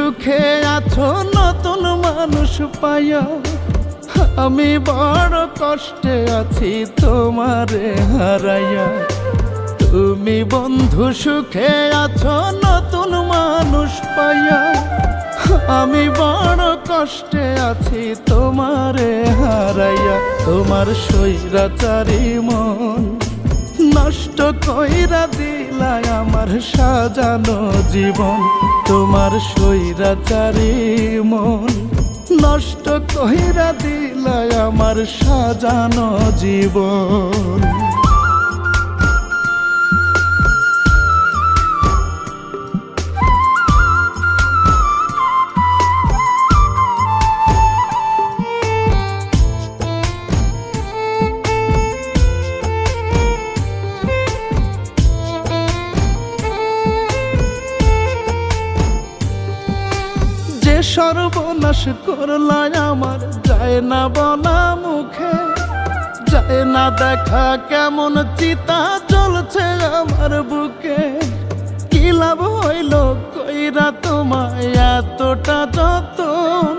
সুখে আছো নতুন মানুষ পাইয়া, আমি বড় কষ্টে আছি তোমারে হারাইয়া। তুমি বন্ধু সুখে আছো নতুন মানুষ পাইয়া, আমি বড় কষ্টে আছি তোমারে হারাইয়া। তোমার স্বৈরাচারী মন নষ্ট কইরা দিলাই আমার সাজানো জীবন। তোমার স্বৈরাচারী মন নষ্ট কইরা দিলাই আমার সাজানো জীবন। সর্বনাশ করলাই আমার যায় না বলা মুখে, যায় না দেখা কেমন চিতা জ্বলছে আমার বুকে। কি লাভ হইল কইরা তোমায় এতটা যতন,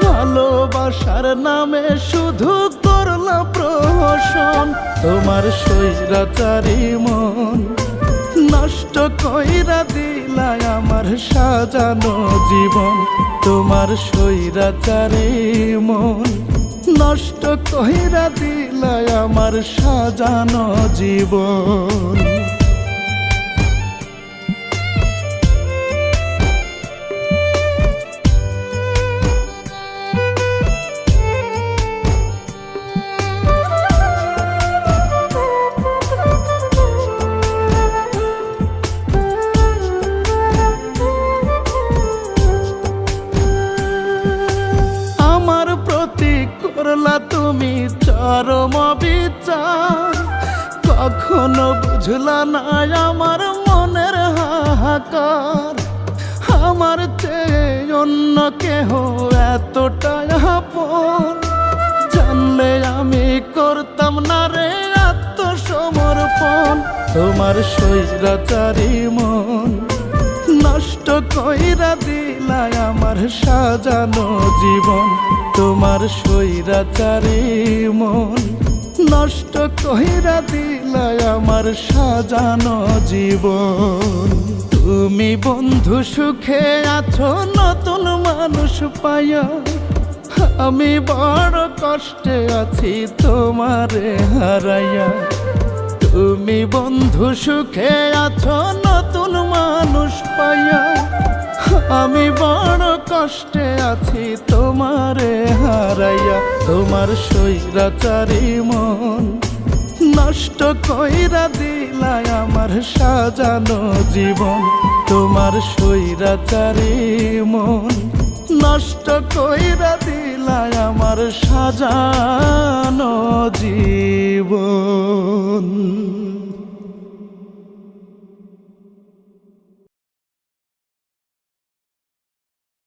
ভালোবাসার নামে শুধু করলা প্রহসন। তোমার স্বৈরাচারী মন নষ্ট কইরা দিলাই আমার সাজানো জীবন। তোমার স্বৈরাচারী মন নষ্ট কইরা দিলাই আমার সাজানো জীবন। করলা তুমি চরম বিচার, কখনো বুঝলা না আমার মনের হাহাকার। আমার চেয়ে অন্য কেহ এতটা আপন, জানলে আমি করতাম না রে আত্মসমর্পণ। তোমার স্বৈরাচারী মন নষ্ট কইরা দিলাই আমার সাজানো জীবন। তোমার স্বৈরাচারী মন নষ্ট কইরা দিলাই আমার সাজানো জীবন। তুমি বন্ধু সুখে আছো নতুন মানুষ পাইয়া, আমি বড় কষ্টে আছি তোমারে হারাইয়া। তুমি বন্ধু সুখে আছো নতুন মানুষ পাইয়া, আমি বড় কষ্টে আছি তোমারে হারাইয়া। তোমার স্বৈরাচারী মন নষ্ট কইরা দিলাই আমার সাজানো জীবন। তোমার স্বৈরাচারী মন নষ্ট কইরা দিলাই আমার সাজানো জীবন।